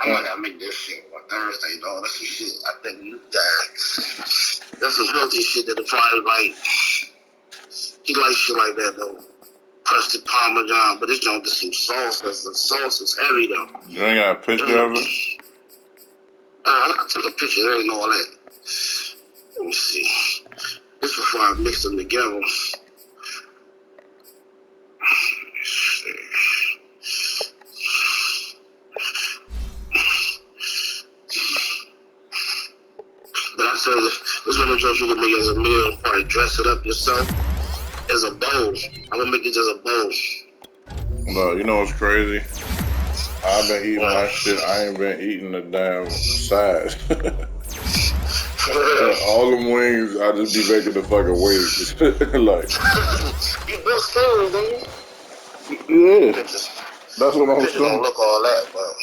I gotta make this shit on Thursday, dog. That's some shit I think you got. That's some healthy shit that the probably like. He likes shit like that though. Crusted Parmesan, but this joint get some sauce. The sauce is heavy though. You ain't got a picture of it? I took a picture. There ain't all that. Let me see. This before I mix them together. But I said this one of the jokes you can make as a meal, probably dress it up yourself as a bowl. I'm gonna make it as a bowl. But you know what's crazy? I've been eating my shit. I ain't been eating the damn sides. All them wings, I just be making the fucking wings. Like, you built stairs, don't you? Yeah. That's what I'm saying. Don't look all that, but.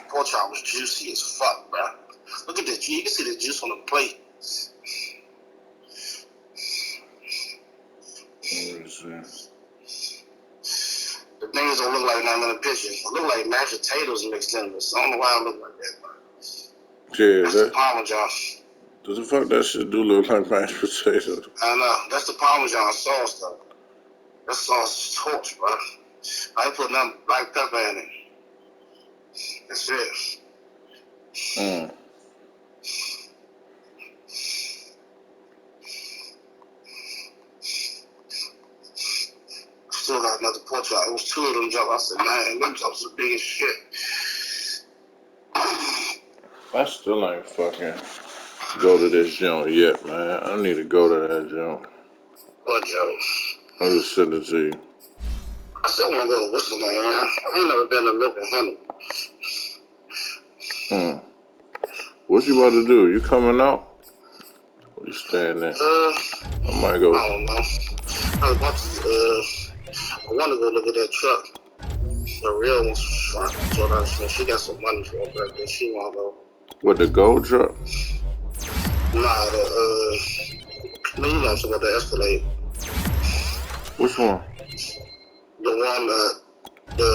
Pork chop was juicy as fuck, bro. Look at this. You can see the juice on the plate. The things don't look like that in the picture. It look like mashed potatoes mixed in, but I don't know why it look like that. But yeah, that's the Parmesan. Does the fuck that shit do look like mashed potatoes? I know. That's the Parmesan sauce, though. That sauce is torch, bro. I ain't put nothing black pepper in it. That's it. Still got another pork chop. It was two of them jobs. I said, man, them jobs are big as shit. I still ain't fucking go to this joint yet, man. I need to go to that joint. What joint? I'll just send it to you. I still want to go to Whistler, man. I ain't never been to Milk and Honey. What you about to do? You coming out? Or you staying there? I might go. I don't know. I was about to, I want to go look at that truck. The real one. So she got some money for her birthday. She want to go. With the gold truck? Nah, you know something about the Escalade. Which one? The one the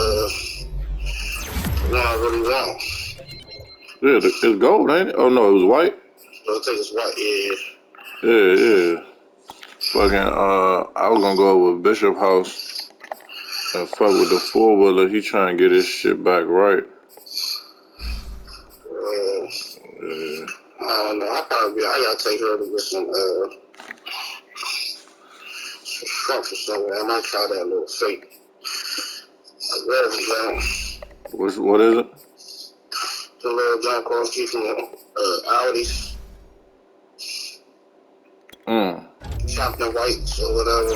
one I really want. Yeah, it's gold, ain't it? Oh no, it was white? So I think it's white, yeah. Yeah. Fucking, I was gonna go over Bishop House and fuck with the 4-wheeler. He trying to get his shit back right. Yeah. I don't know. I gotta take her to get some trucks or something. I might try that little fake. What is it? The little John across the street from Audi's. Chopped in whites or whatever.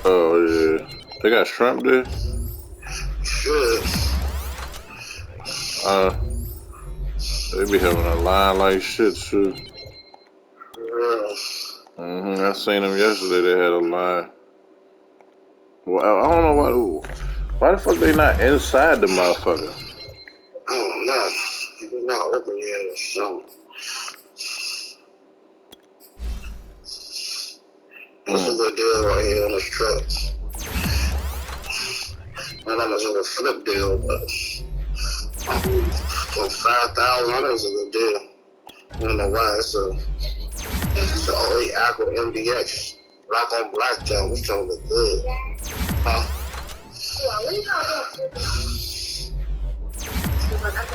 Oh yeah. They got shrimp there? Sure. They be having a line like shit too. Yeah. I seen them yesterday. They had a line. Well, I don't know why the fuck they not inside the motherfucker? I don't know. It's not open yet or something. That's a good deal right here on this truck. Not that much of a flip deal, but for $5,000, that's a good deal. I don't know why. It's an 08 Aqua MDX. Black on black jump. It's gonna look good. Huh?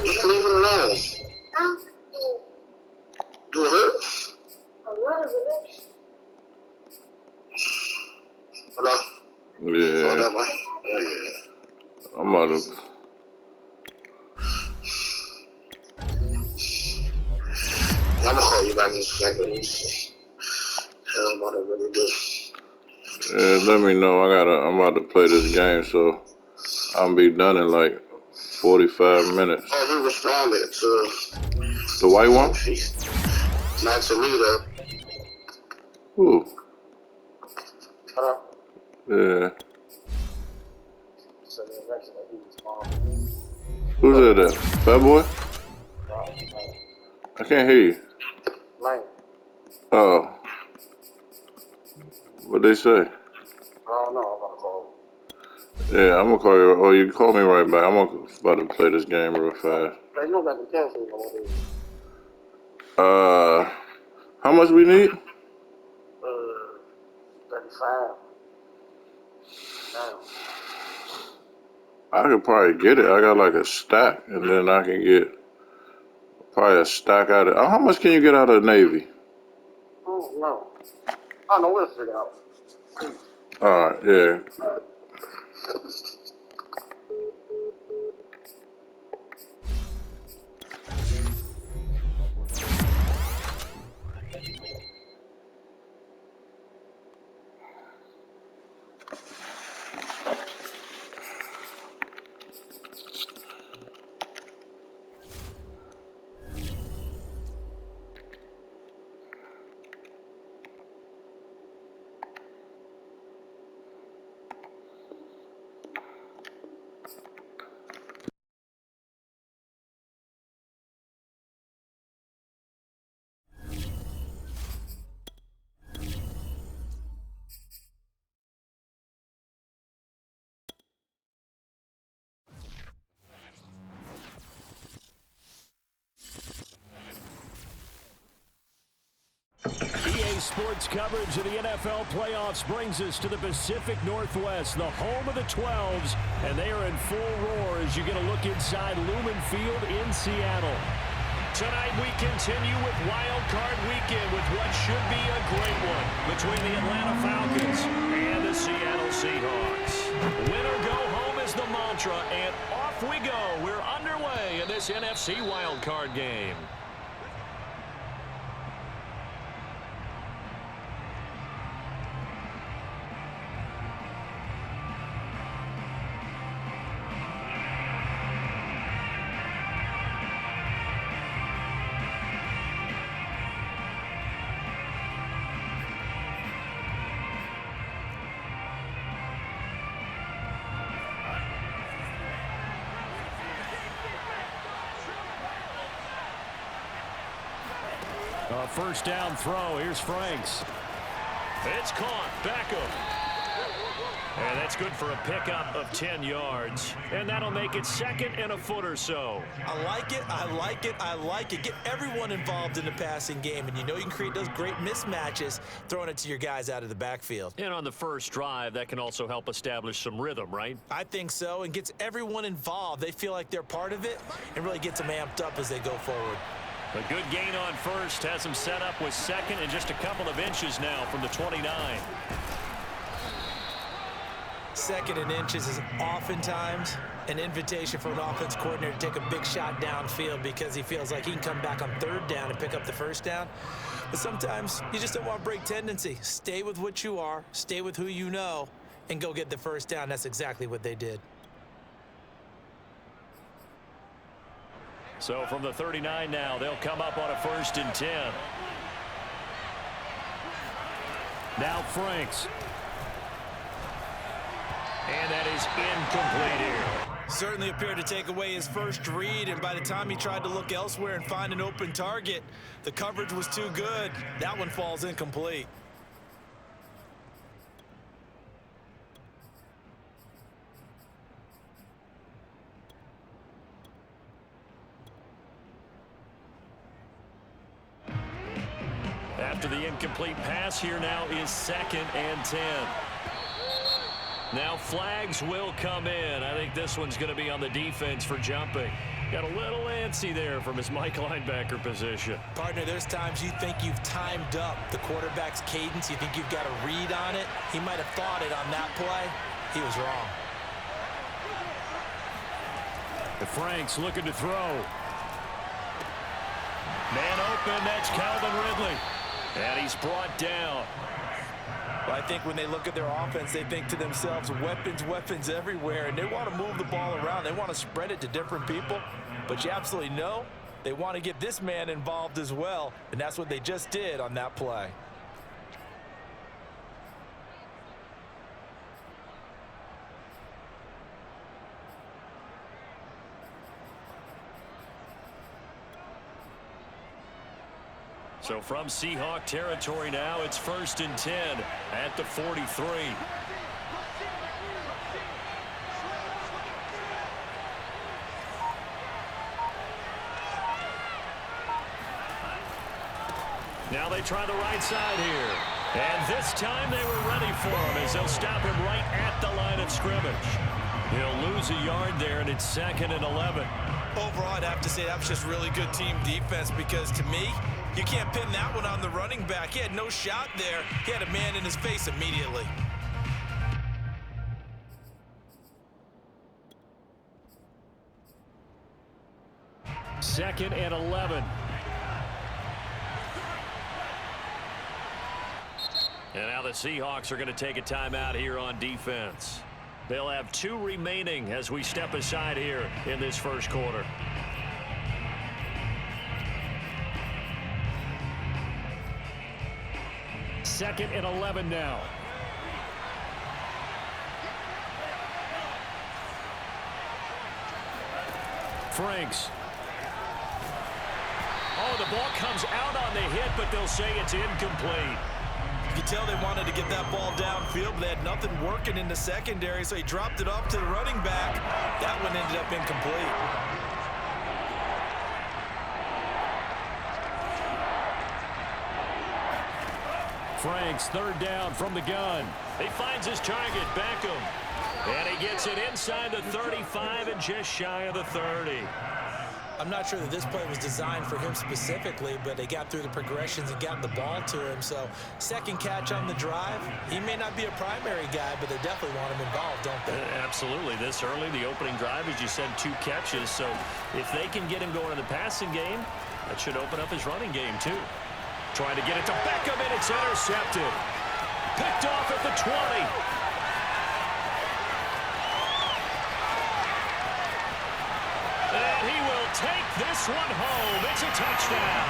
Just leave it alone. Do it hurt? Hello? Yeah. Oh, that might. Yeah. I'm about to. I'm gonna call you back in a second. Let me see. Hell, I'm about to really do. Yeah, let me know. I'm about to play this game, so I'll be done in like 45 minutes. Oh, he responded to the white one? Not to me, though. Who? Hello? Yeah. Who's that? Fat boy? I can't hear you. Mine. Oh. What'd they say? I don't Oh, no, I'm going to call. Yeah, I'm gonna call you. Oh, you call me right back. I'm about to play this game real fast. They know that the cancel no How much we need? 35. Damn. I could probably get it. I got like a stack, and then I can get probably a stack out of. How much can you get out of the Navy? Oh, no. I know we'll figure out. All right, yeah. EA Sports coverage of the NFL playoffs brings us to the Pacific Northwest, the home of the 12s, and they are in full roar as you get a look inside Lumen Field in Seattle. Tonight we continue with Wild Card Weekend with what should be a great one between the Atlanta Falcons and the Seattle Seahawks. Win or go home is the mantra, and off we go. We're underway in this NFC Wild Card game. First down throw. Here's Franks. It's caught. Beckham. And that's good for a pickup of 10 yards. And that'll make it second and a foot or so. I like it. I like it. I like it. Get everyone involved in the passing game. And you know you can create those great mismatches throwing it to your guys out of the backfield. And on the first drive, that can also help establish some rhythm, right? I think so. And gets everyone involved. They feel like they're part of it and really gets them amped up as they go forward. A good gain on first has him set up with second and just a couple of inches now from the 29. Second and inches is oftentimes an invitation for an offense coordinator to take a big shot downfield because he feels like he can come back on third down and pick up the first down. But sometimes you just don't want to break tendency. Stay with what you are, stay with who you know, and go get the first down. That's exactly what they did. So from the 39 now, they'll come up on a 1st and 10. Now Franks. And that is incomplete here. Certainly appeared to take away his first read, and by the time he tried to look elsewhere and find an open target, the coverage was too good. That one falls incomplete. After the incomplete pass, here now is 2nd and 10. Now flags will come in. I think this one's going to be on the defense for jumping. Got a little antsy there from his Mike linebacker position. Partner, there's times you think you've timed up the quarterback's cadence. You think you've got a read on it. He might have thought it on that play. He was wrong. The Franks looking to throw. Man open, that's Calvin Ridley. And he's brought down. Well, I think when they look at their offense, they think to themselves, weapons, weapons everywhere, and they want to move the ball around. They want to spread it to different people, but you absolutely know they want to get this man involved as well, and that's what they just did on that play. So from Seahawk territory now, it's 1st and 10 at the 43. Now they try the right side here. And this time they were ready for him as they'll stop him right at the line of scrimmage. He'll lose a yard there, and it's 2nd and 11. Overall, I'd have to say that was just really good team defense because, to me, you can't pin that one on the running back. He had no shot there. He had a man in his face immediately. Second and 11. And now the Seahawks are going to take a timeout here on defense. They'll have 2 remaining as we step aside here in this first quarter. Second and 11 now. Franks. Oh, the ball comes out on the hit, but they'll say it's incomplete. You can tell they wanted to get that ball downfield, but they had nothing working in the secondary, so he dropped it off to the running back. That one ended up incomplete. Franks, 3rd down from the gun. He finds his target, Beckham. And he gets it inside the 35 and just shy of the 30. I'm not sure that this play was designed for him specifically, but they got through the progressions and got the ball to him. So, second catch on the drive. He may not be a primary guy, but they definitely want him involved, don't they? Absolutely. This early, the opening drive, as you said, 2 catches. So, if they can get him going in the passing game, that should open up his running game, too. Trying to get it to Beckham, and it's intercepted. Picked off at the 20. And he will take this one home. It's a touchdown.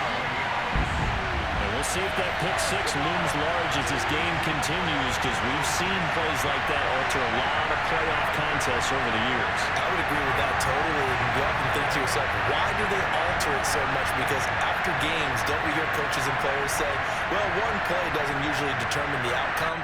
And we'll see if that pick 6 looms large as this game continues, because we've seen plays like that alter a lot of playoff contests over the years. I would agree with that totally. And you often think to yourself, why do they alter it so much? Because after games, don't we hear coaches and players say, well, one play doesn't usually determine the outcome?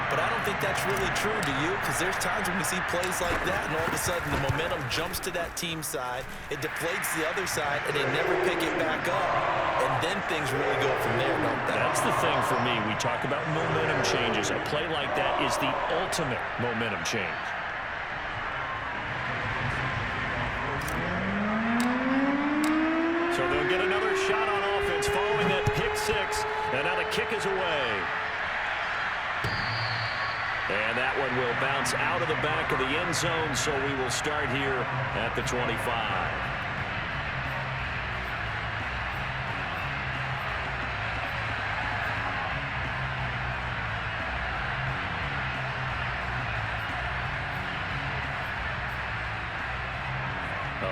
But I don't think that's really true, do you? Because there's times when we see plays like that, and all of a sudden the momentum jumps to that team side, it deflates the other side, and they never pick it back up. And then things really go from there, don't they? That's the thing for me. We talk about momentum changes. A play like that is the ultimate momentum change. So they'll get another shot on offense following that pick 6, and now the kick is away. And that one will bounce out of the back of the end zone, so we will start here at the 25.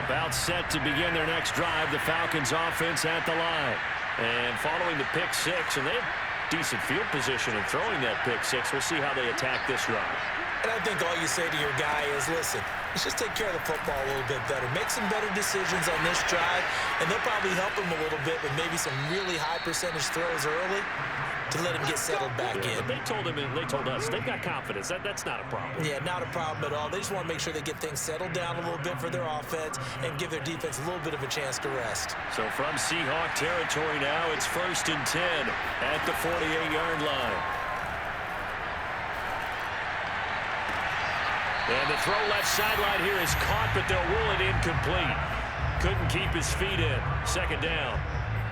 About set to begin their next drive, the Falcons offense at the line. And following the pick 6, and they have decent field position in throwing that pick 6. We'll see how they attack this drive. And I think all you say to your guy is, listen, let's just take care of the football a little bit better. Make some better decisions on this drive, and they'll probably help him a little bit with maybe some really high percentage throws early to let him get settled back in. But they told him, and they told us, they've got confidence. That's not a problem. Yeah, not a problem at all. They just want to make sure they get things settled down a little bit for their offense and give their defense a little bit of a chance to rest. So from Seahawk territory now, it's 1st and 10 at the 48-yard line. And the throw left sideline here is caught, but they'll rule it incomplete. Couldn't keep his feet in. 2nd down.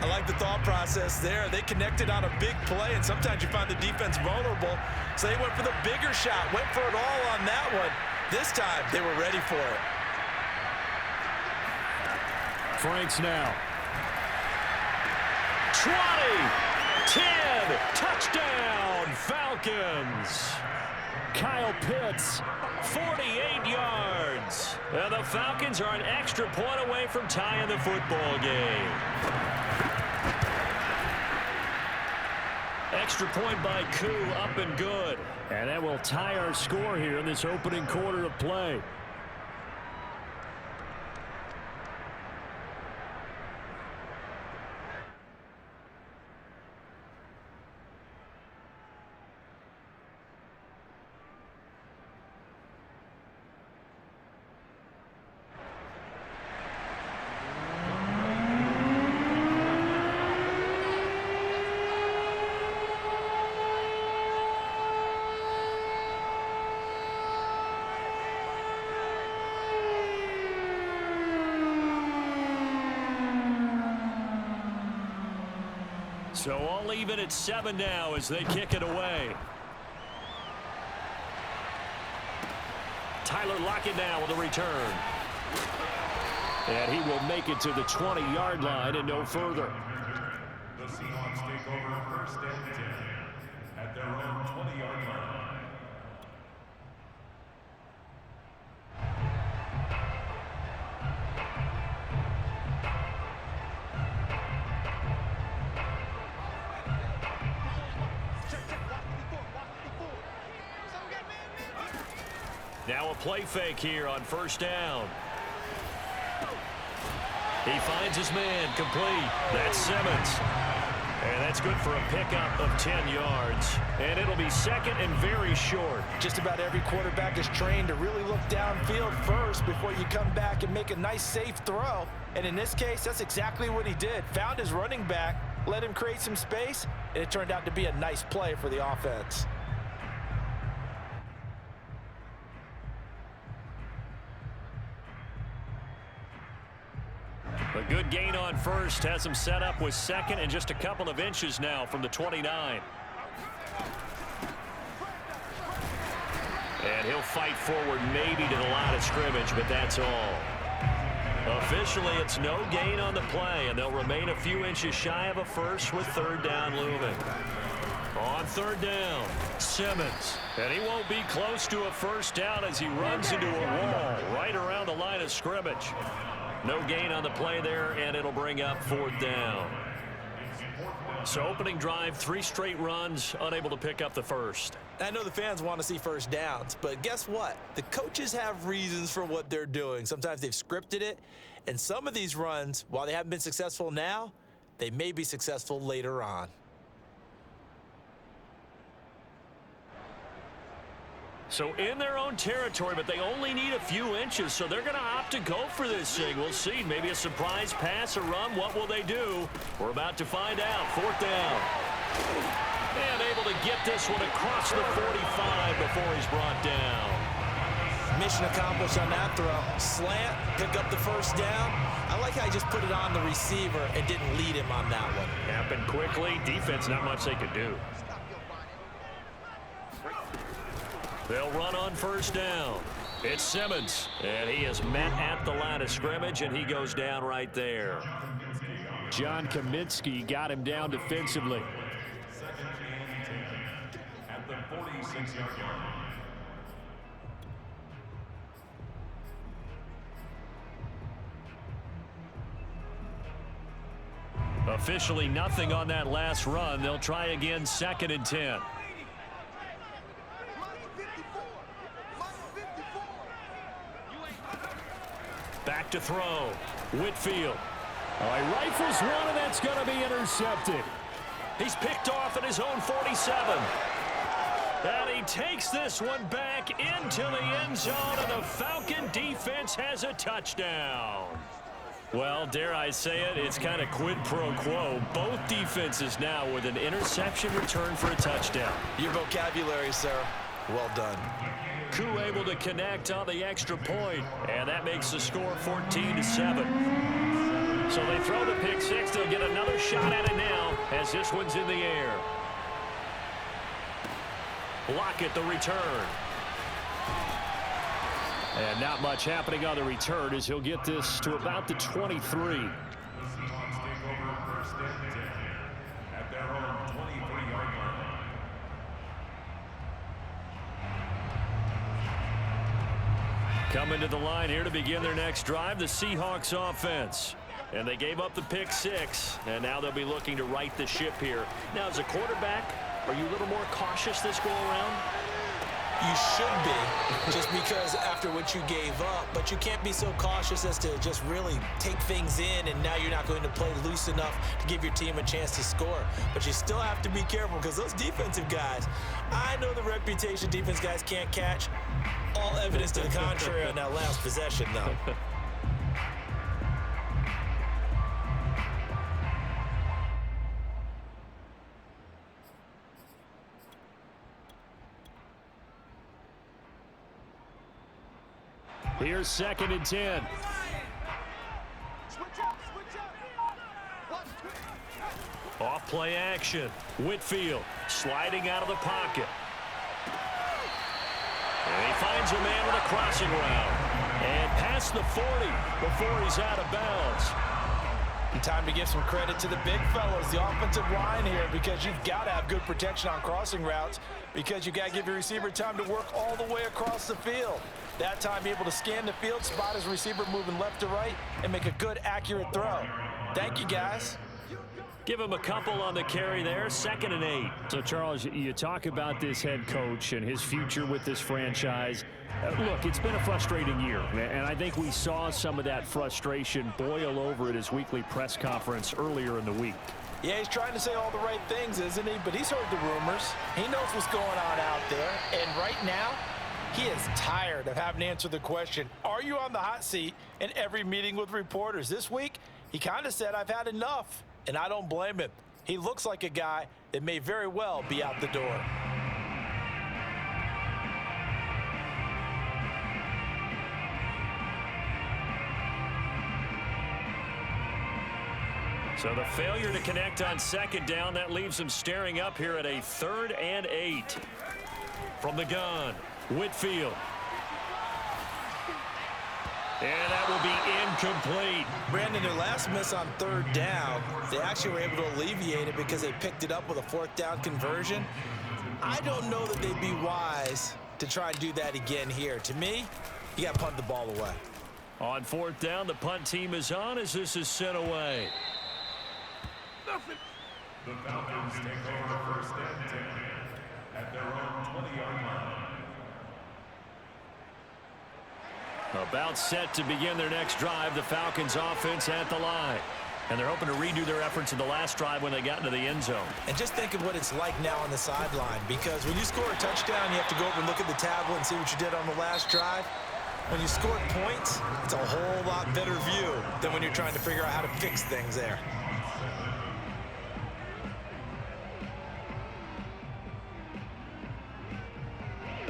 I like the thought process there. They connected on a big play, and sometimes you find the defense vulnerable. So they went for the bigger shot, went for it all on that one. This time, they were ready for it. Franks now. 20, 10, touchdown, Falcons. Kyle Pitts, 48 yards. And the Falcons are an extra point away from tying the football game. Extra point by Koo, up and good. And that will tie our score here in this opening quarter of play. So all even at 7 now as they kick it away. Tyler Lockett now with a return. And he will make it to the 20-yard line and no further. The Seahawks take over first and 10 at their own 20-yard line. Now a play fake here on first down. He finds his man complete. That's Simmons. And that's good for a pickup of 10 yards. And it'll be second and very short. Just about every quarterback is trained to really look downfield first before you come back and make a nice, safe throw. And in this case, that's exactly what he did. Found his running back, let him create some space, and it turned out to be a nice play for the offense. A good gain on first has him set up with second and just a couple of inches now from the 29. And he'll fight forward maybe to the line of scrimmage, but that's all. Officially, it's no gain on the play, and they'll remain a few inches shy of a first with third down looming. On third down, Simmons. And he won't be close to a first down as he runs into a wall right around the line of scrimmage. No gain on the play there, and it'll bring up fourth down. So opening drive, 3 straight runs, unable to pick up the first. I know the fans want to see first downs, but guess what? The coaches have reasons for what they're doing. Sometimes they've scripted it, and some of these runs, while they haven't been successful now, they may be successful later on. So in their own territory, but they only need a few inches, so they're going to opt to go for this thing. We'll see. Maybe a surprise pass or run. What will they do? We're about to find out. Fourth down. And able to get this one across the 45 before he's brought down. Mission accomplished on that throw. Slant, pick up the first down. I like how he just put it on the receiver and didn't lead him on that one. Happened quickly. Defense, not much they could do. They'll run on first down. It's Simmons, and he is met at the line of scrimmage, and he goes down right there. John Kaminsky got him down defensively. At the 46-yard line. Officially nothing on that last run. They'll try again, second and 10. Back to throw. Whitfield. Oh, he rifles one, and that's going to be intercepted. He's picked off at his own 47. And he takes this one back into the end zone, and the Falcon defense has a touchdown. Well, dare I say it, it's kind of quid pro quo. Both defenses now with an interception return for a touchdown. Your vocabulary, sir. Well done. Koo able to connect on the extra point, and that makes the score 14-7. So they throw the pick six. They'll get another shot at it now as this one's in the air. Lockett the return. And not much happening on the return as he'll get this to about the 23. The Seahawks take over first and 10 at their own 23-yard line. Coming to the line here to begin their next drive, the Seahawks offense. And they gave up the pick six, and now they'll be looking to right the ship here. Now, as a quarterback, are you a little more cautious this go-around? You should be, just because after what you gave up, but you can't be so cautious as to just really take things in, and now you're not going to play loose enough to give your team a chance to score. But you still have to be careful because those defensive guys, I know the reputation defense guys can't catch. All evidence to the contrary on that last possession, though. Here's second and 10. Off play action. Whitfield sliding out of the pocket. And he finds a man with a crossing route. And past the 40 before he's out of bounds. And time to give some credit to the big fellows, the offensive line here, because you've got to have good protection on crossing routes because you've got to give your receiver time to work all the way across the field. That time, be able to scan the field, spot his receiver moving left to right, and make a good, accurate throw. Thank you, guys. Give him a couple on the carry there, 2nd and 8. So, Charles, you talk about this head coach and his future with this franchise. Look, it's been a frustrating year, and I think we saw some of that frustration boil over at his weekly press conference earlier in the week. Yeah, he's trying to say all the right things, isn't he? But he's heard the rumors. He knows what's going on out there. And right now, he is tired of having to answer the question, are you on the hot seat, in every meeting with reporters. This week, he kind of said, I've had enough. And I don't blame him. He looks like a guy that may very well be out the door. So the failure to connect on 2nd down, that leaves him staring up here at a 3rd and 8. From the gun, Whitfield. And that will be incomplete. Brandon, their last miss on 3rd down, they actually were able to alleviate it because they picked it up with a 4th down conversion. I don't know that they'd be wise to try and do that again here. To me, you got to punt the ball away. On 4th down, the punt team is on as this is sent away. The Falcons take over 1st and 10 at their own 20-yard line. About set to begin their next drive, the Falcons offense at the line. And they're hoping to redo their efforts in the last drive when they got into the end zone. And just think of what it's like now on the sideline, because when you score a touchdown, you have to go over and look at the tablet and see what you did on the last drive. When you scored points, it's a whole lot better view than when you're trying to figure out how to fix things there.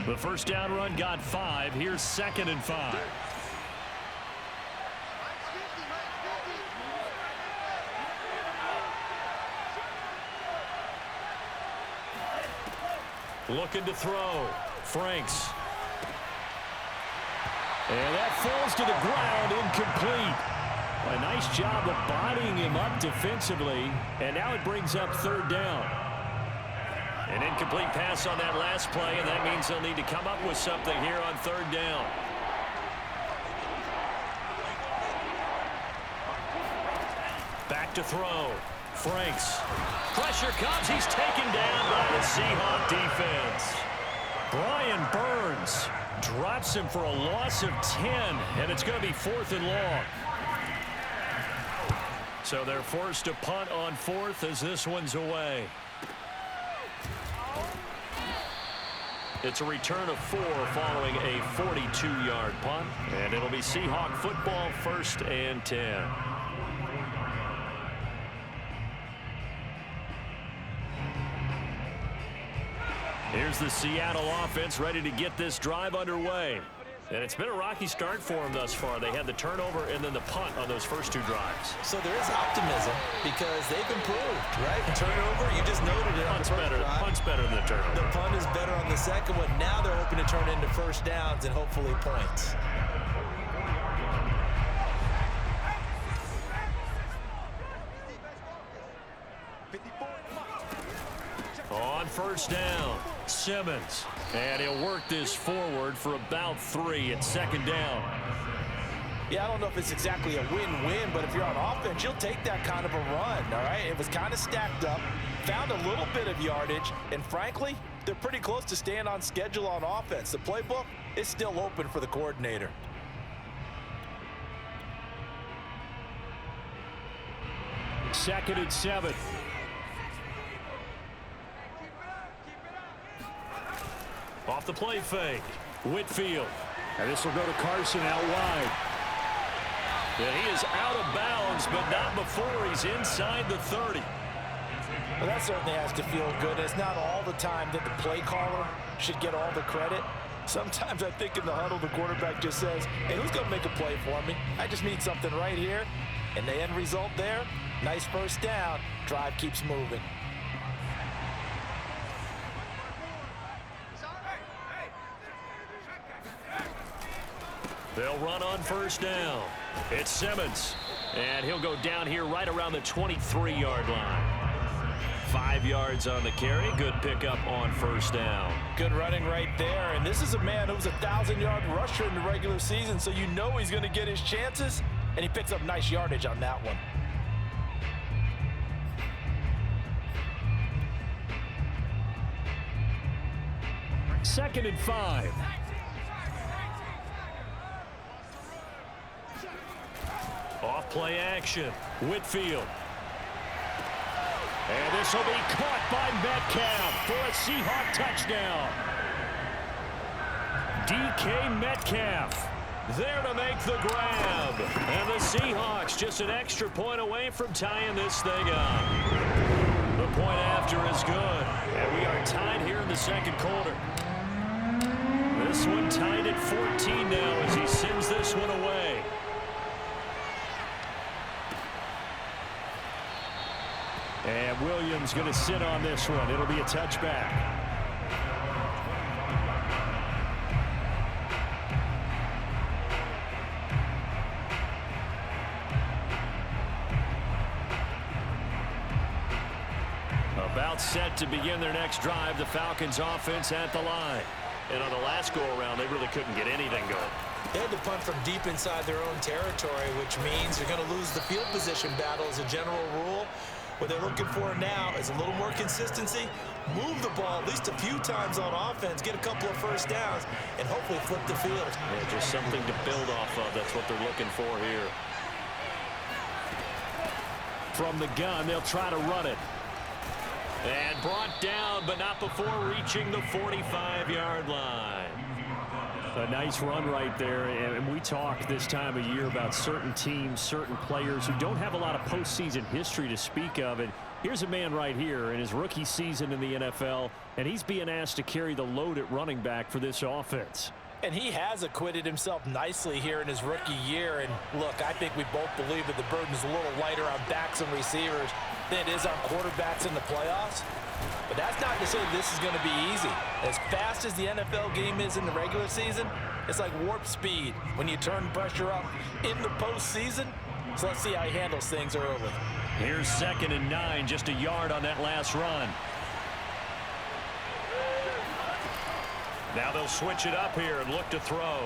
The first down run got 5. Here's 2nd and 5. Looking to throw. Franks. And that falls to the ground, incomplete. A nice job of bodying him up defensively. And now it brings up 3rd down. An incomplete pass on that last play, and that means they'll need to come up with something here on 3rd down. Back to throw. Franks. Pressure comes. He's taken down by the Seahawk defense. Brian Burns drops him for a loss of 10, and it's going to be 4th and long. So they're forced to punt on 4th as this one's away. It's a return of 4 following a 42-yard punt, and it'll be Seahawk football 1st and 10. Here's the Seattle offense ready to get this drive underway. And it's been a rocky start for them thus far. They had the turnover and then the punt on those first 2 drives. So there is optimism because they've improved, right? Turnover, you just noted it on the first drive. Punt's better than the turnover. The punt is better on the second one. Now they're hoping to turn into first downs and hopefully points. On 1st down, Simmons. And he'll work this forward for about 3 at 2nd down. Yeah, I don't know if it's exactly a win-win, but if you're on offense, you'll take that kind of a run, all right? It was kind of stacked up, found a little bit of yardage, and frankly, they're pretty close to staying on schedule on offense. The playbook is still open for the coordinator. Second and 7. Off the play fake. Whitfield. And this will go to Carson out wide. And he is out of bounds, but not before he's inside the 30. Well, that certainly has to feel good. It's not all the time that the play caller should get all the credit. Sometimes I think in the huddle, the quarterback just says, hey, who's going to make a play for me? I just need something right here. And the end result there, Nice first down. Drive keeps moving. They'll run on first down. It's Simmons. And he'll go down here right around the 23-yard line. 5 yards on the carry. Good pickup on first down. Good running right there. And this is a man who was a 1,000-yard rusher in the regular season, so you know he's going to get his chances. And he picks up nice yardage on that one. Second and 5. Off play action. Whitfield. And this will be caught by Metcalf for a Seahawk touchdown. DK Metcalf there to make the grab. And the Seahawks just an extra point away from tying this thing up. The point after is good. And we are tied here in the second quarter. This one tied at 14 now as he sends this one away. And Williams going to sit on this one. It'll be a touchback. About set to begin their next drive. The Falcons offense at the line. And on the last go-around, they really couldn't get anything going. They had to punt from deep inside their own territory, which means you're going to lose the field position battle as a general rule. What they're looking for now is a little more consistency, move the ball at least a few times on offense, get a couple of first downs, and hopefully flip the field. Yeah, just something to build off of. That's what they're looking for here. From the gun, they'll try to run it. And brought down, but not before reaching the 45-yard line. A nice run right there, and we talk this time of year about certain teams, certain players who don't have a lot of postseason history to speak of. And here's a man right here in his rookie season in the NFL, and he's being asked to carry the load at running back for this offense. And he has acquitted himself nicely here in his rookie year. And look, I think we both believe that the burden's a little lighter on backs and receivers than it is on quarterbacks in the playoffs. But that's not to say this is going to be easy. As fast as the NFL game is in the regular season, it's like warp speed when you turn pressure up in the postseason. So let's see how he handles things early. Here's 2nd and 9, just a yard on that last run. Now they'll switch it up here and look to throw.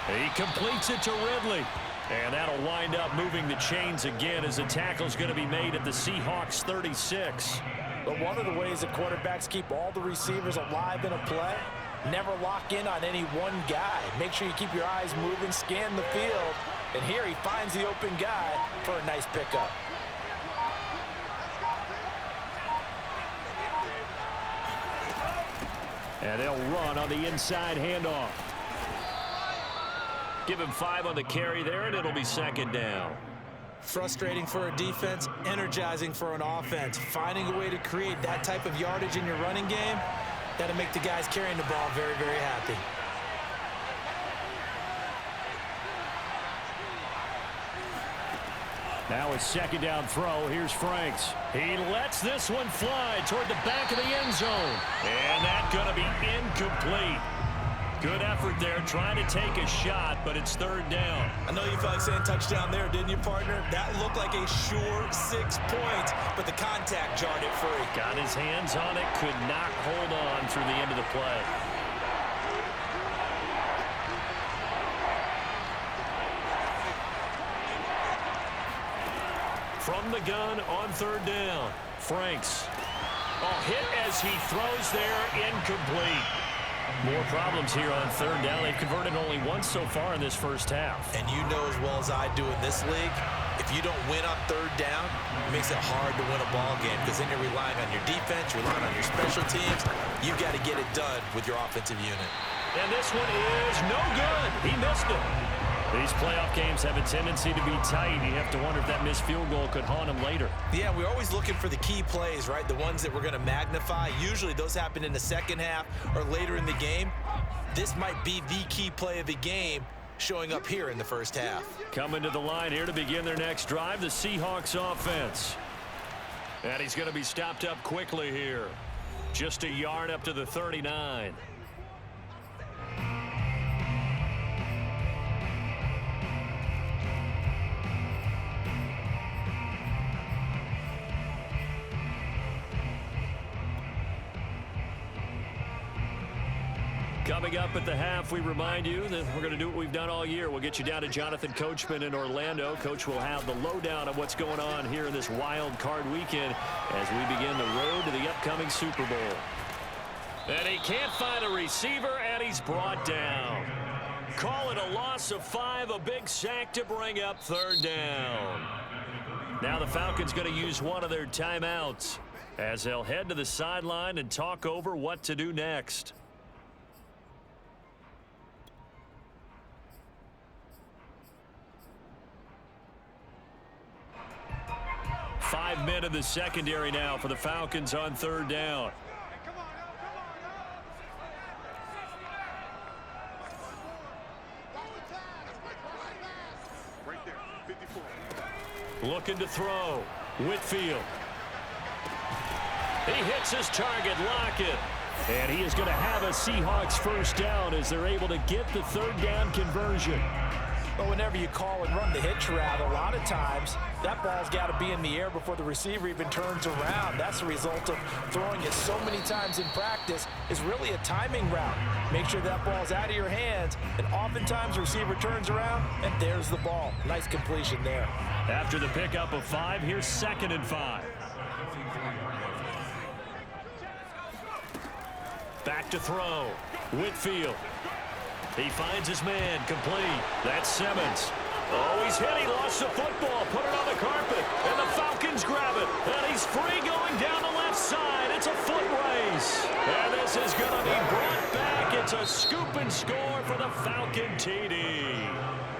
He completes it to Ridley. And that'll wind up moving the chains again as the tackle's going to be made at the Seahawks 36. But one of the ways that quarterbacks keep all the receivers alive in a play, never lock in on any one guy. Make sure you keep your eyes moving, scan the field. And here he finds the open guy for a nice pickup. And they'll run on the inside handoff. Give him 5 on the carry there, and it'll be 2nd down. Frustrating for a defense, energizing for an offense. Finding a way to create that type of yardage in your running game, that'll make the guys carrying the ball very, very happy. Now it's 2nd down throw. Here's Franks. He lets this one fly toward the back of the end zone. And that's going to be incomplete. Good effort there, trying to take a shot, but it's 3rd down. I know you felt like saying touchdown there, didn't you, partner? That looked like a sure 6 points, but the contact jarred it free. Got his hands on it, could not hold on through the end of the play. From the gun on 3rd down, Franks. Hit as he throws there, incomplete. More problems here on 3rd down. They've converted only once so far in this first half. And you know as well as I do in this league, if you don't win on 3rd down, it makes it hard to win a ball game because then you're relying on your defense, you're relying on your special teams. You've got to get it done with your offensive unit. And this one is no good. He missed it. These playoff games have a tendency to be tight. You have to wonder if that missed field goal could haunt him later. Yeah, we're always looking for the key plays, right? The ones that we're going to magnify. Usually those happen in the second half or later in the game. This might be the key play of the game showing up here in the first half. Coming to the line here to begin their next drive, the Seahawks offense. And he's going to be stopped up quickly here. Just a yard up to the 39. Coming up at the half, we remind you that we're going to do what we've done all year. We'll get you down to Jonathan Coachman in Orlando. Coach will have the lowdown of what's going on here in this wild card weekend as we begin the road to the upcoming Super Bowl. And he can't find a receiver, and he's brought down. Call it a loss of 5, a big sack to bring up third down. Now the Falcons going to use one of their timeouts as they'll head to the sideline and talk over what to do next. 5 men in the secondary now for the Falcons on third down. Looking to throw. Whitfield. He hits his target, Lockett. And he is going to have a Seahawks first down as they're able to get the third down conversion. But whenever you call and run the hitch route, a lot of times that ball's got to be in the air before the receiver even turns around. That's the result of throwing it so many times in practice is really a timing route. Make sure that ball's out of your hands, and oftentimes the receiver turns around, and there's the ball. Nice completion there. After the pickup of 5, here's 2nd and 5. Back to throw. Whitfield. He finds his man, complete. That's Simmons. Oh, he's hit. He lost the football. Put it on the carpet. And the Falcons grab it. And he's free going down the left side. It's a foot race. And this is going to be brought back. It's a scoop and score for the Falcon TD.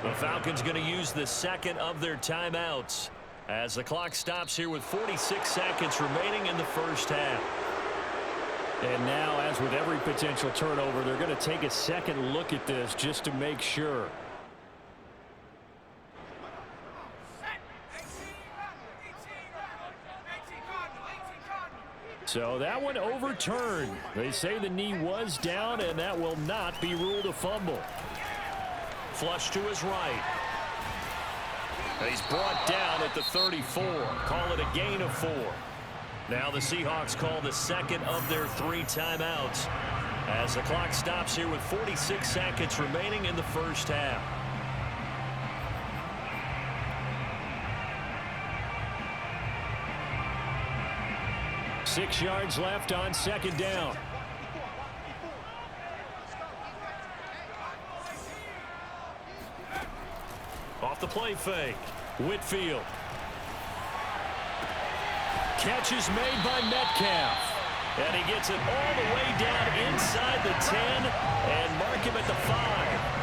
The Falcons going to use the second of their timeouts as the clock stops here with 46 seconds remaining in the first half. And now, as with every potential turnover, they're going to take a second look at this just to make sure. So that one overturned. They say the knee was down, and that will not be ruled a fumble. Flush to his right. And he's brought down at the 34. Call it a gain of 4. Now the Seahawks call the second of their 3 timeouts as the clock stops here with 46 seconds remaining in the first half. Six yards left on second down. Off the play fake. Whitfield. Catch is made by Metcalf. And he gets it all the way down inside the 10 and mark him at the 5.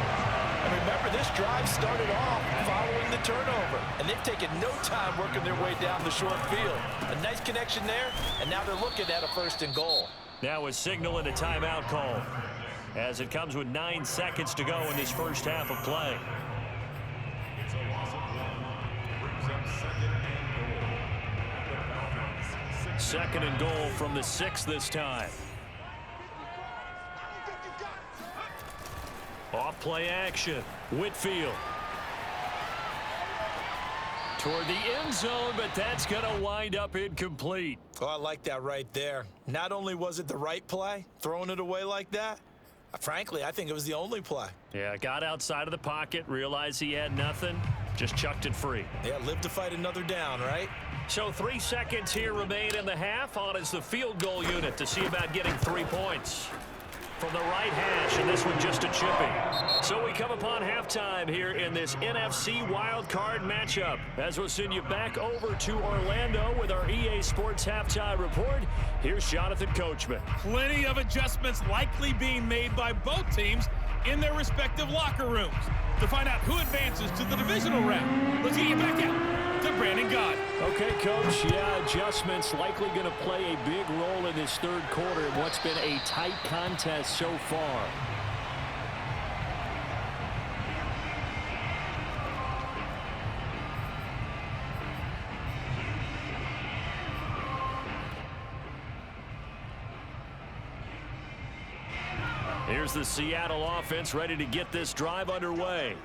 And remember, this drive started off following the turnover. And they've taken no time working their way down the short field. A nice connection there, and now they're looking at a 1st and goal. Now a signal and a timeout call as it comes with 9 seconds to go in this first half of play. It's a loss of 1. Brings up 2nd and goal. At the Falcons. 2nd and goal from the 6 this time. Off play action. Whitfield. Toward the end zone, but that's going to wind up incomplete. Oh, I like that right there. Not only was it the right play, throwing it away like that, frankly, I think it was the only play. Yeah, got outside of the pocket, realized he had nothing, just chucked it free. Yeah, live to fight another down, right? So 3 seconds here remain in the half. On is the field goal unit to see about getting 3 points. From the right hash, and this one just a chippy. So we come upon halftime here in this NFC wildcard matchup. As we'll send you back over to Orlando with our EA Sports Halftime Report, here's Jonathan Coachman. Plenty of adjustments likely being made by both teams in their respective locker rooms. To find out who advances to the divisional round, let's get you back out to Brandon Gott. Okay, Coach, yeah, adjustments likely going to play a big role in this third quarter in what's been a tight contest so far. Here's the Seattle offense ready to get this drive underway.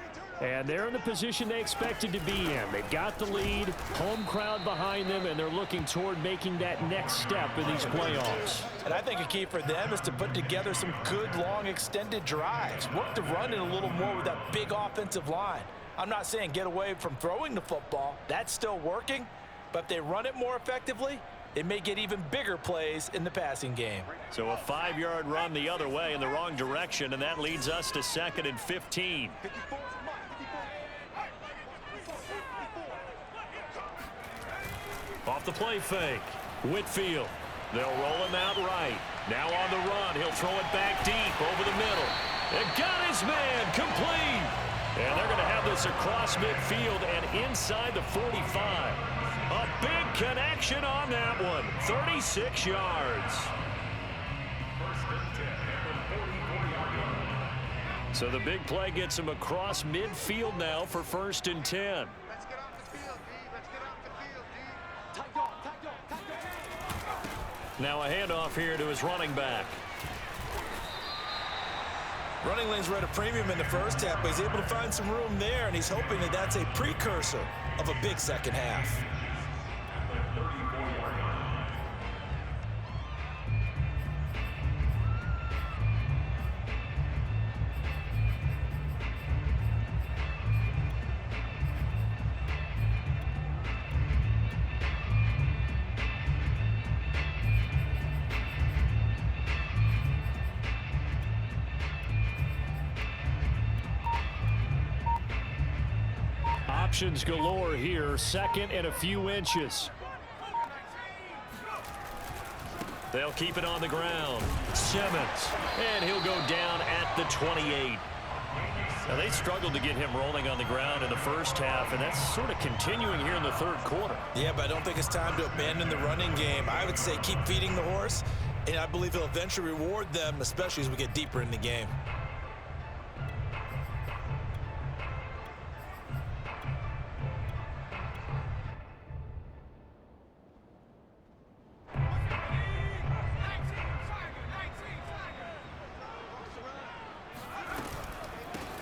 And they're in the position they expected to be in. They've got the lead, home crowd behind them, and they're looking toward making that next step in these playoffs. And I think a key for them is to put together some good, long, extended drives. Work the run in a little more with that big offensive line. I'm not saying get away from throwing the football. That's still working. But if they run it more effectively, it may get even bigger plays in the passing game. So a 5-yard run the other way in the wrong direction, and that leads us to 2nd and 15. Off the play fake. Whitfield. They'll roll him out right. Now on the run. He'll throw it back deep over the middle. It got his man complete. And they're going to have this across midfield and inside the 45. A big connection on that one. 36 yards. So the big play gets him across midfield now for 1st and 10. Now a handoff here to his running back. Running lanes were at a premium in the first half, but he's able to find some room there, and he's hoping that that's a precursor of a big second half. Options galore here. 2nd and a few inches. They'll keep it on the ground. Simmons. And he'll go down at the 28. Now, they struggled to get him rolling on the ground in the first half, and that's sort of continuing here in the 3rd quarter. Yeah, but I don't think it's time to abandon the running game. I would say keep feeding the horse, and I believe he'll eventually reward them, especially as we get deeper in the game.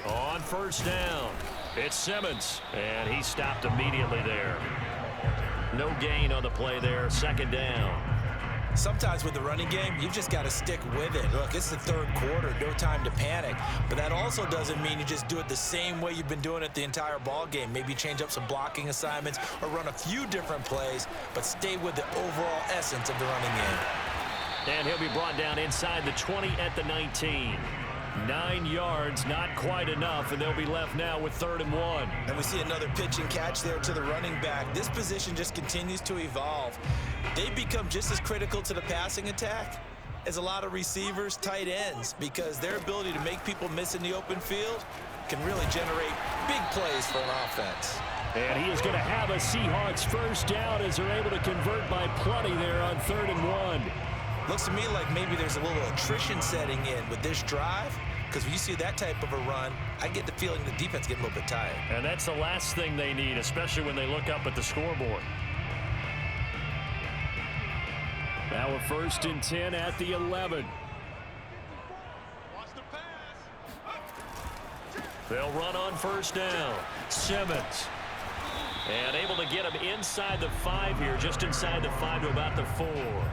On 1st down, it's Simmons, and he stopped immediately there. No gain on the play there. 2nd down. Sometimes with the running game, you've just got to stick with it. Look, it's the 3rd quarter, no time to panic. But that also doesn't mean you just do it the same way you've been doing it the entire ball game. Maybe change up some blocking assignments or run a few different plays, but stay with the overall essence of the running game. And he'll be brought down inside the 20 at the 19. 9 yards, not quite enough, and they'll be left now with 3rd and 1. And we see another pitch and catch there to the running back. This position just continues to evolve. They become just as critical to the passing attack as a lot of receivers, tight ends, because their ability to make people miss in the open field can really generate big plays for an offense. And he is going to have a Seahawks 1st down as they're able to convert by plenty there on 3rd and 1. Looks to me like maybe there's a little attrition setting in with this drive, because when you see that type of a run, I get the feeling the defense getting a little bit tired. And that's the last thing they need, especially when they look up at the scoreboard. Now a 1st and 10 at the 11. They'll run on 1st down. Simmons. And able to get him inside the 5 here, just inside the 5 to about the 4.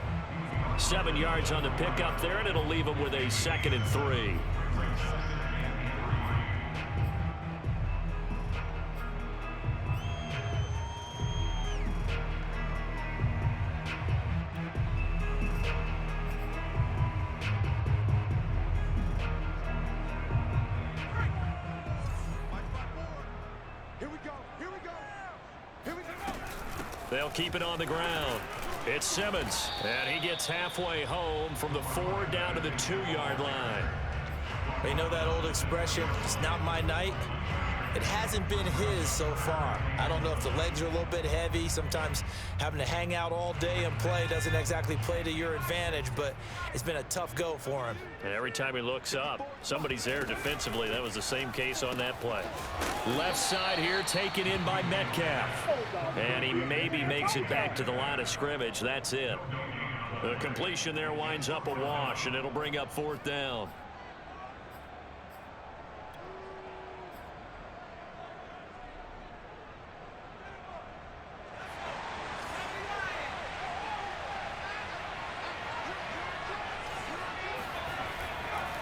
7 yards on the pickup there, and it'll leave him with a 2nd and 3. They'll keep it on the ground. It's Simmons, and he gets halfway home from the 4 down to the 2-yard line. You know that old expression, it's not my night? It hasn't been his so far. I don't know if the legs are a little bit heavy. Sometimes having to hang out all day and play doesn't exactly play to your advantage, but it's been a tough go for him. And every time he looks up, somebody's there defensively. That was the same case on that play. Left side here taken in by Metcalf. And he maybe makes it back to the line of scrimmage. That's it. The completion there winds up a wash, and it'll bring up 4th down.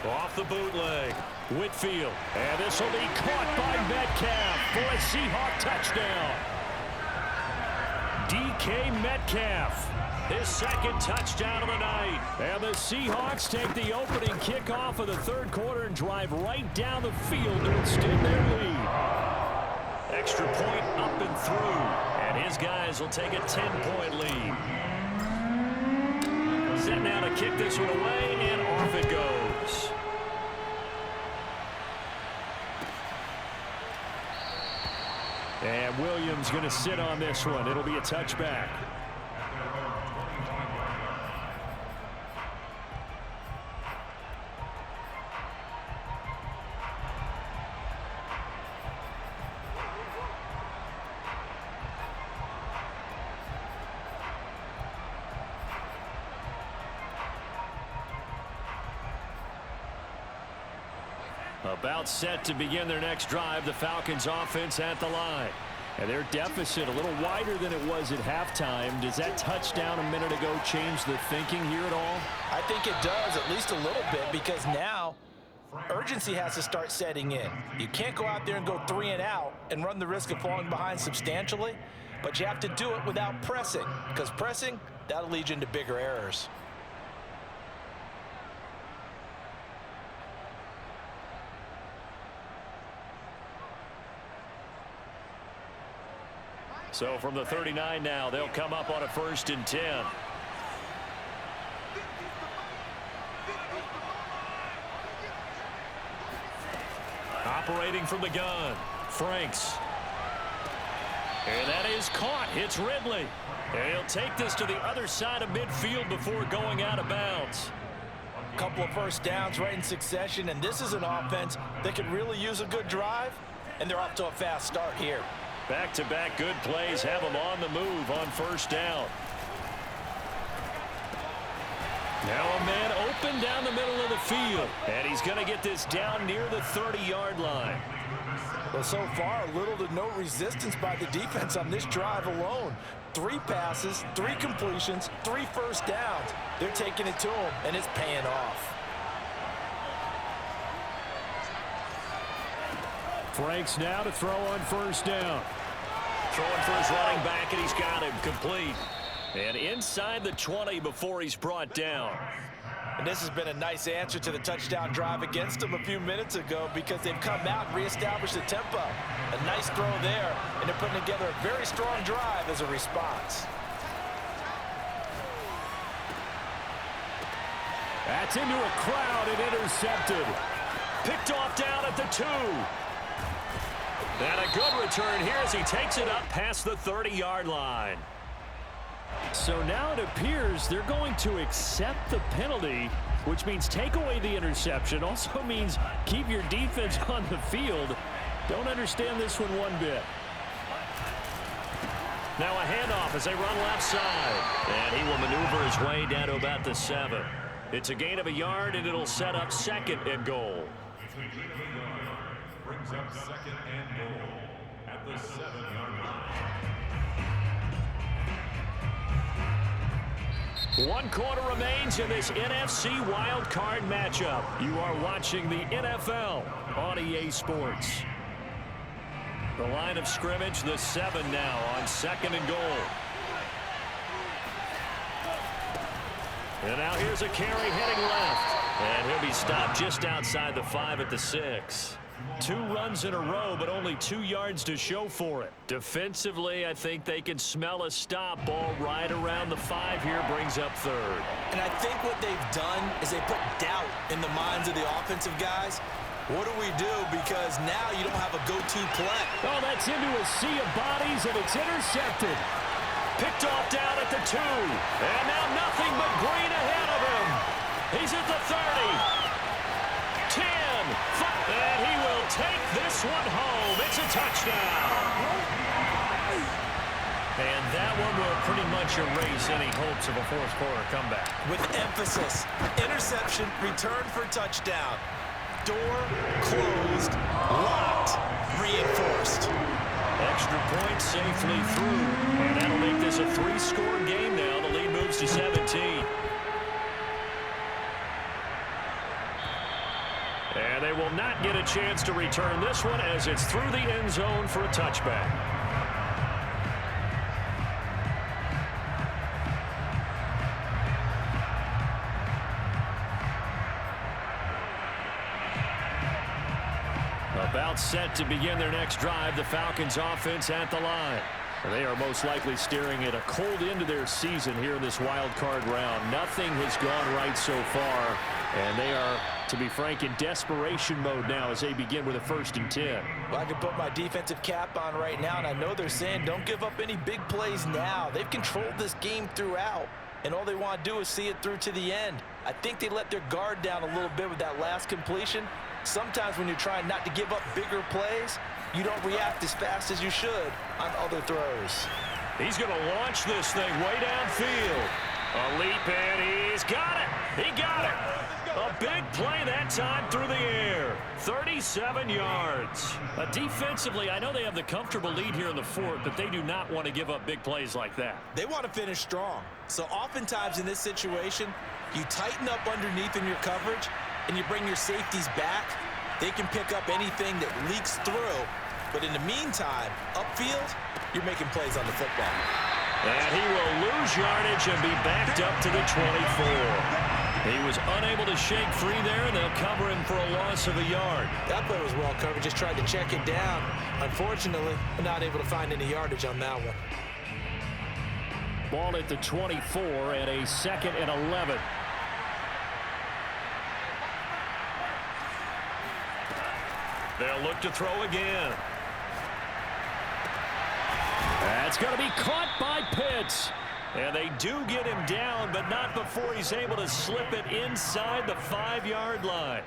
Off the bootleg. Whitfield. And this will be caught by Metcalf for a Seahawk touchdown. DK Metcalf. His second touchdown of the night. And the Seahawks take the opening kickoff of the third quarter and drive right down the field to extend their lead. Extra point up and through. And his guys will take a 10-point lead. Set now to kick this one away, and off it goes. And Williams going to sit on this one. It'll be a touchback. About set to begin their next drive. The Falcons offense at the line. And their deficit a little wider than it was at halftime. Does that touchdown a minute ago change the thinking here at all? I think it does, at least a little bit, because now urgency has to start setting in. You can't go out there and go 3 and out and run the risk of falling behind substantially, but you have to do it without pressing, because pressing, that'll lead you into bigger errors. So from the 39 now, they'll come up on a 1st and 10. Operating from the gun, Franks. And that is caught. It's Ridley. And he'll take this to the other side of midfield before going out of bounds. A couple of first downs right in succession, and this is an offense that could really use a good drive, and they're off to a fast start here. Back-to-back good plays have them on the move on 1st down. Now a man open down the middle of the field. And he's going to get this down near the 30-yard line. Well, so far, little to no resistance by the defense on this drive alone. 3 passes, 3 completions, 3 first downs. They're taking it to him, and it's paying off. Franks now to throw on 1st down. Throwing for his running back, and he's got him complete. And inside the 20 before he's brought down. And this has been a nice answer to the touchdown drive against them a few minutes ago, because they've come out and reestablished the tempo. A nice throw there, and they're putting together a very strong drive as a response. That's into a crowd and intercepted. Picked off down at the 2. And a good return here as he takes it up past the 30-yard line. So now it appears they're going to accept the penalty, which means take away the interception. Also means keep your defense on the field. Don't understand this one bit. Now a handoff as they run left side. And he will maneuver his way down to about the 7. It's a gain of a yard, and it'll set up 2nd and goal. Brings up 2nd and goal at the 7-yard line. 1 quarter remains in this NFC wildcard matchup. You are watching the NFL on EA Sports. The line of scrimmage, the 7 now on 2nd and goal. And now here's a carry heading left. And he'll be stopped just outside the 5 at the 6. 2 runs in a row, but only 2 yards to show for it. Defensively, I think they can smell a stop. Ball right around the 5 here, brings up 3rd. And I think what they've done is they put doubt in the minds of the offensive guys. What do we do? Because now you don't have a go-to play. Oh, that's into a sea of bodies, and it's intercepted. Picked off down at the 2. And now nothing but green ahead of him. He's at the 30. 10. And he will take this one home. It's a touchdown. And that one will pretty much erase any hopes of a 4th quarter comeback. With emphasis, interception, return for touchdown. Door closed, locked, reinforced. Extra point safely through. And that'll make this a 3-score game now. The lead moves to 17. And they will not get a chance to return this one as it's through the end zone for a touchback. About set to begin their next drive, the Falcons offense at the line. They are most likely staring at a cold end to their season here in this wild card round. Nothing has gone right so far, and they are, to be frank, in desperation mode now as they begin with a 1st and 10. Well, I can put my defensive cap on right now, and I know they're saying don't give up any big plays now. They've controlled this game throughout, and all they want to do is see it through to the end. I think they let their guard down a little bit with that last completion. Sometimes when you're trying not to give up bigger plays, you don't react as fast as you should on other throws. He's going to launch this thing way downfield. A leap, and he's got it. He got it. A big play that time through the air. 37 yards. Defensively, I know they have the comfortable lead here in the 4th, but they do not want to give up big plays like that. They want to finish strong. So oftentimes in this situation, you tighten up underneath in your coverage, and you bring your safeties back. They can pick up anything that leaks through. But in the meantime, upfield, you're making plays on the football. And he will lose yardage and be backed up to the 24. He was unable to shake free there, and they'll cover him for a loss of a yard. That play was well covered. Just tried to check it down. Unfortunately, not able to find any yardage on that one. Ball at the 24 and a 2nd and 11. They'll look to throw again. That's going to be caught by Pitts. And they do get him down, but not before he's able to slip it inside the 5-yard line.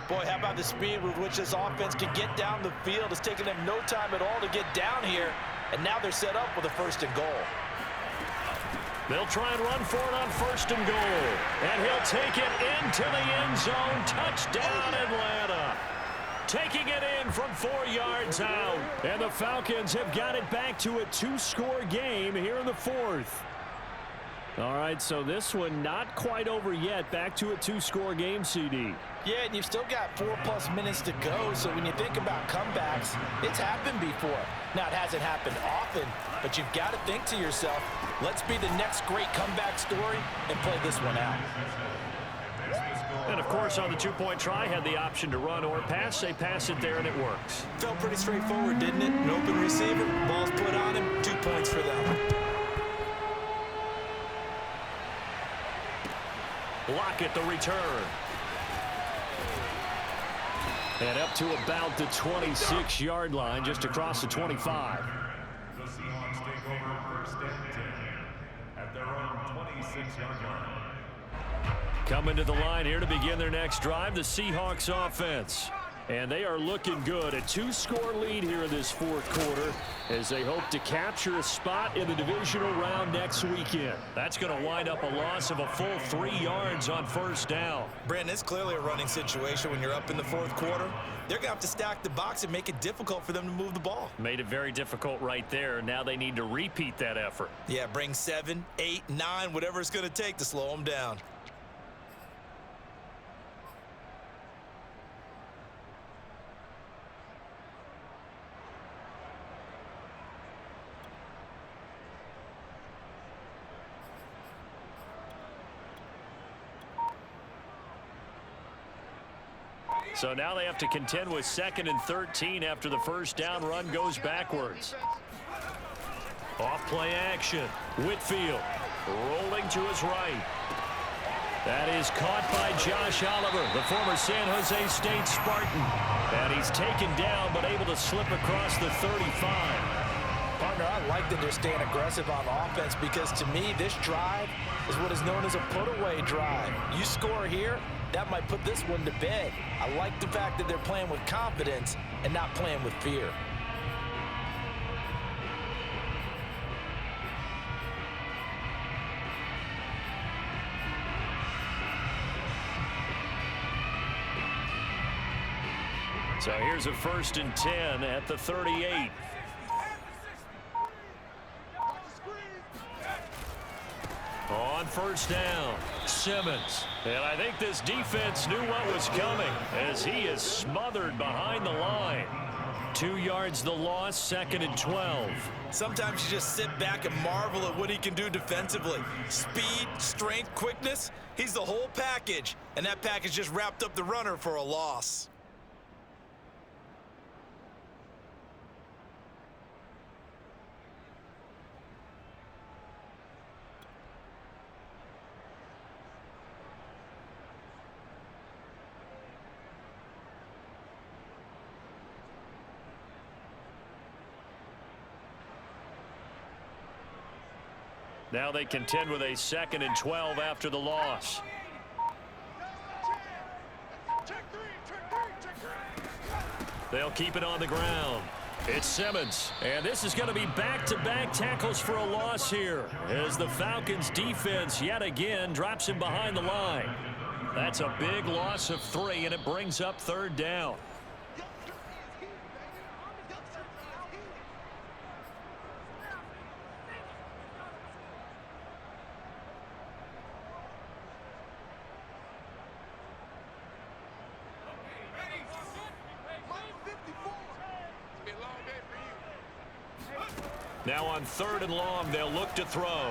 Boy, how about the speed with which this offense can get down the field? It's taken them no time at all to get down here. And now they're set up with a 1st and goal. They'll try and run for it on 1st and goal. And he'll take it into the end zone. Touchdown, Atlanta. Taking it in from 4 yards out. And the Falcons have got it back to a 2-score game here in the 4th. All right, so this one not quite over yet. Back to a 2-score game, CD. Yeah, and you've still got 4+ minutes to go. So when you think about comebacks, it's happened before. Now, it hasn't happened often, but you've got to think to yourself, let's be the next great comeback story and play this one out. And, of course, on the 2-point try, had the option to run or pass. They pass it there, and it works. Felt pretty straightforward, didn't it? An open receiver, ball's put on him, 2 points for them. Lockett the return. And up to about the 26-yard line, just across the 25. The Seahawks take over 1st and 10 at their own 26-yard line. Coming to the line here to begin their next drive, the Seahawks offense. And they are looking good. A 2-score lead here in this 4th quarter as they hope to capture a spot in the divisional round next weekend. That's going to wind up a loss of a full 3 yards on 1st down. Brandon, it's clearly a running situation when you're up in the 4th quarter. They're going to have to stack the box and make it difficult for them to move the ball. Made it very difficult right there. Now they need to repeat that effort. Yeah, bring 7, 8, 9, whatever it's going to take to slow them down. So now they have to contend with 2nd and 13 after the 1st down run goes backwards. Off play action. Whitfield rolling to his right. That is caught by Josh Oliver, the former San Jose State Spartan. And he's taken down but able to slip across the 35. Partner, I like that they're staying aggressive on offense because to me this drive is what is known as a put-away drive. You score here, that might put this one to bed. I like the fact that they're playing with confidence and not playing with fear. So here's a 1st and 10 at the 38. On 1st down, Simmons. And I think this defense knew what was coming as he is smothered behind the line. 2 yards the loss, 2nd and 12. Sometimes you just sit back and marvel at what he can do defensively. Speed, strength, quickness. He's the whole package. And that package just wrapped up the runner for a loss. Now they contend with a 2nd and 12 after the loss. They'll keep it on the ground. It's Simmons. And this is going to be back-to-back tackles for a loss here as the Falcons defense yet again drops him behind the line. That's a big loss of 3, and it brings up 3rd down. Now on 3rd and long, they'll look to throw.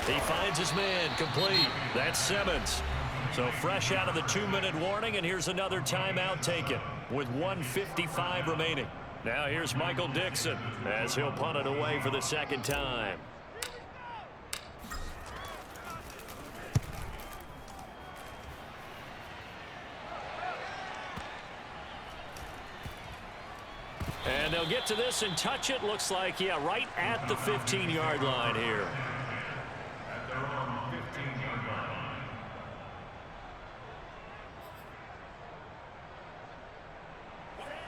He finds his man, complete. That's Simmons. So fresh out of the 2-minute warning, and here's another timeout taken with 1:55 remaining. Now here's Michael Dixon as he'll punt it away for the 2nd time. And they'll get to this and touch it. Looks like, yeah, right at the 15-yard line here. At their own 15-yard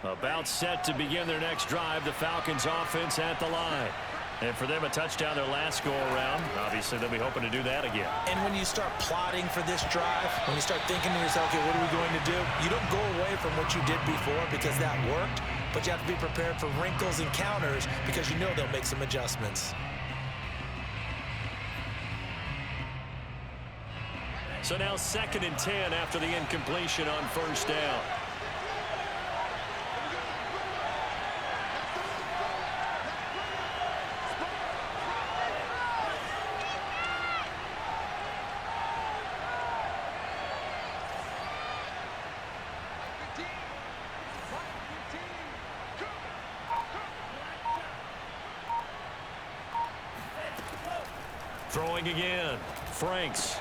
line. About set to begin their next drive. The Falcons offense at the line. And for them, a touchdown their last go-around. Obviously, they'll be hoping to do that again. And when you start plotting for this drive, when you start thinking to yourself, okay, what are we going to do? You don't go away from what you did before because that worked, but you have to be prepared for wrinkles and counters because you know they'll make some adjustments. So now 2nd and 10 after the incompletion on 1st down. Throwing again. Franks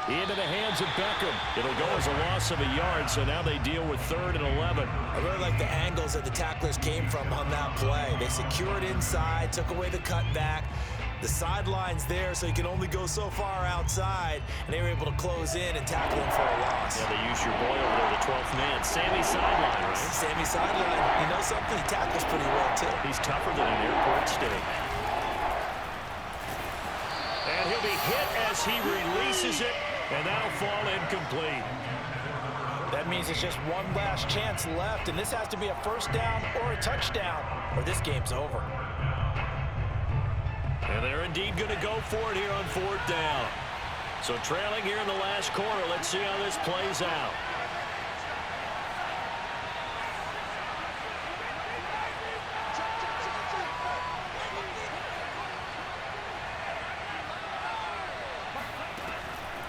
into the hands of Beckham. It'll go as a loss of a yard, so now they deal with 3rd and 11. I really like the angles that the tacklers came from on that play. They secured inside, took away the cutback. The sideline's there, so you can only go so far outside, and they were able to close in and tackle him for a loss. Yeah, they use your boy over there, the 12th man, Sammy Sideline. Right? Sammy Sideline. You know something? He tackles pretty well, too. He's tougher than an airport steak. And he'll be hit as he releases it, and that'll fall incomplete. That means it's just one last chance left, and this has to be a 1st down or a touchdown, or this game's over. And they're indeed going to go for it here on 4th down. So trailing here in the last quarter, let's see how this plays out.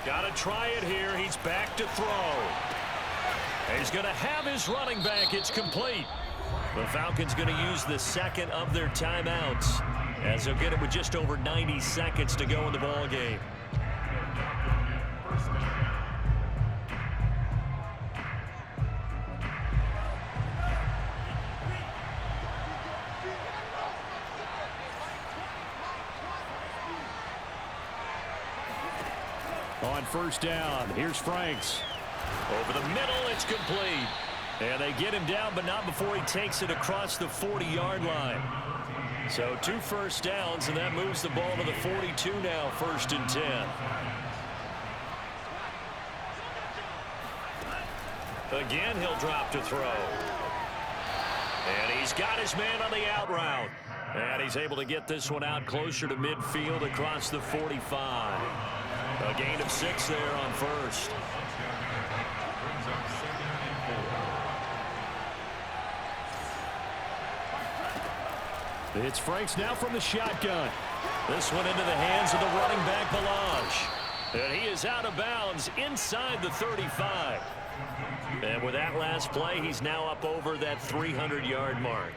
Got to try it here. He's back to throw. He's going to have his running back. It's complete. The Falcons going to use the 2nd of their timeouts as they'll get it with just over 90 seconds to go in the ball game. On 1st down, here's Franks. Over the middle, it's complete. And they get him down, but not before he takes it across the 40-yard line. So 2 first downs, and that moves the ball to the 42 now, 1st and 10. Again, he'll drop to throw. And he's got his man on the out route. And he's able to get this one out closer to midfield across the 45. A gain of 6 there on first. Brings up 2nd and 4. It's Franks now from the shotgun. This one into the hands of the running back, Balaj. And he is out of bounds inside the 35. And with that last play, he's now up over that 300-yard mark.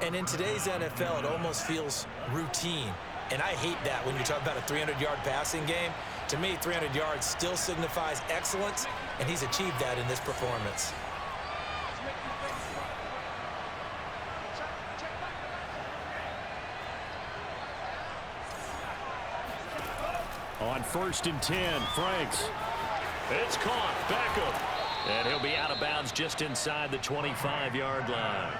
And in today's NFL, it almost feels routine. And I hate that when you talk about a 300-yard passing game. To me, 300 yards still signifies excellence, and he's achieved that in this performance. On 1st and 10, Franks. It's caught. Beckham. And he'll be out of bounds just inside the 25-yard line.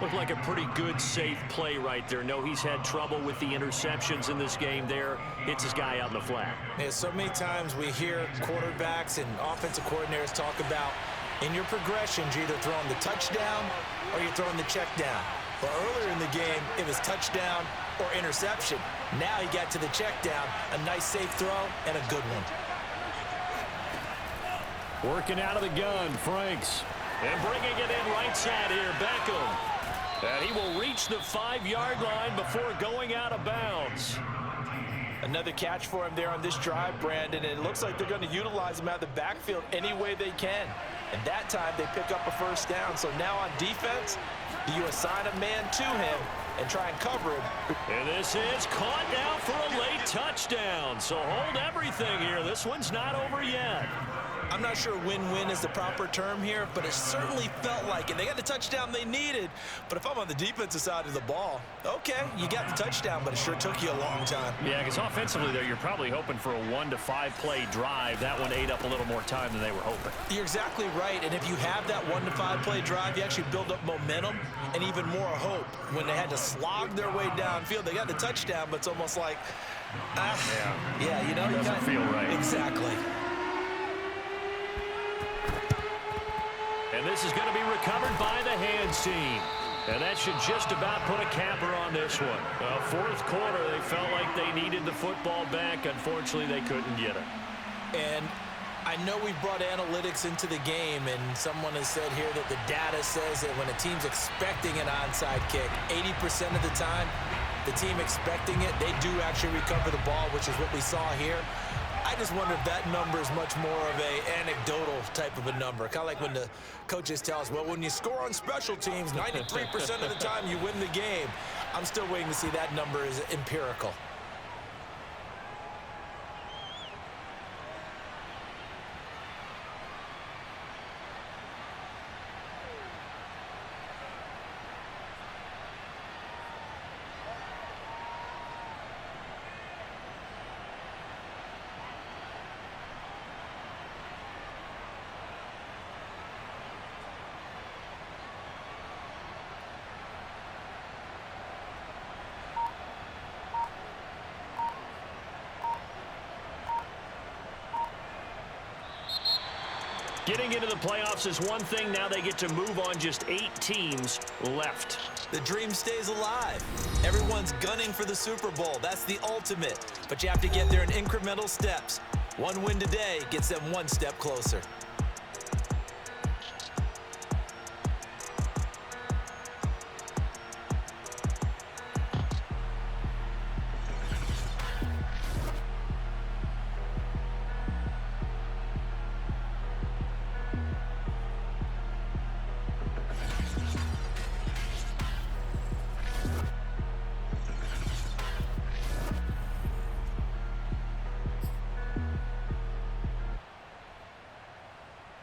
Looked like a pretty good, safe play right there. No, he's had trouble with the interceptions in this game there. Hits his guy out in the flat. Yeah, so many times we hear quarterbacks and offensive coordinators talk about in your progressions, you're either throwing the touchdown or you're throwing the check down. But earlier in the game, it was touchdown or interception. Now he got to the check down, a nice safe throw and a good one. Working out of the gun, Franks. And bringing it in right side here, Beckham. And he will reach the 5-yard line before going out of bounds. Another catch for him there on this drive, Brandon, and it looks like they're going to utilize him out of the backfield any way they can. And that time they pick up a first down. So now on defense, do you assign a man to him and try and cover him? And this is caught now for a late touchdown. So hold everything here. This one's not over yet. I'm not sure win-win is the proper term here, but it certainly felt like it. They got the touchdown they needed, but if I'm on the defensive side of the ball, okay, you got the touchdown, but it sure took you a long time. Yeah, because offensively there, you're probably hoping for a 1 to 5 play drive. That one ate up a little more time than they were hoping. You're exactly right, and if you have that 1 to 5 play drive, you actually build up momentum and even more hope. When they had to slog their way downfield, they got the touchdown, but it's almost like, yeah, you know, it doesn't feel right. Exactly. And this is going to be recovered by the hands team. And that should just about put a capper on this one. Fourth quarter, they felt like they needed the football back. Unfortunately, they couldn't get it. And I know we brought analytics into the game, and someone has said here that the data says that when a team's expecting an onside kick, 80% of the time, the team expecting it, they do actually recover the ball, which is what we saw here. I just wonder if that number is much more of a anecdotal type of a number. Kind of like when the coaches tell us, well, when you score on special teams, 93% of the time you win the game. I'm still waiting to see that number is empirical. Getting into the playoffs is one thing. Now they get to move on. Just 8 teams left. The dream stays alive. Everyone's gunning for the Super Bowl. That's the ultimate. But you have to get there in incremental steps. One win today gets them one step closer.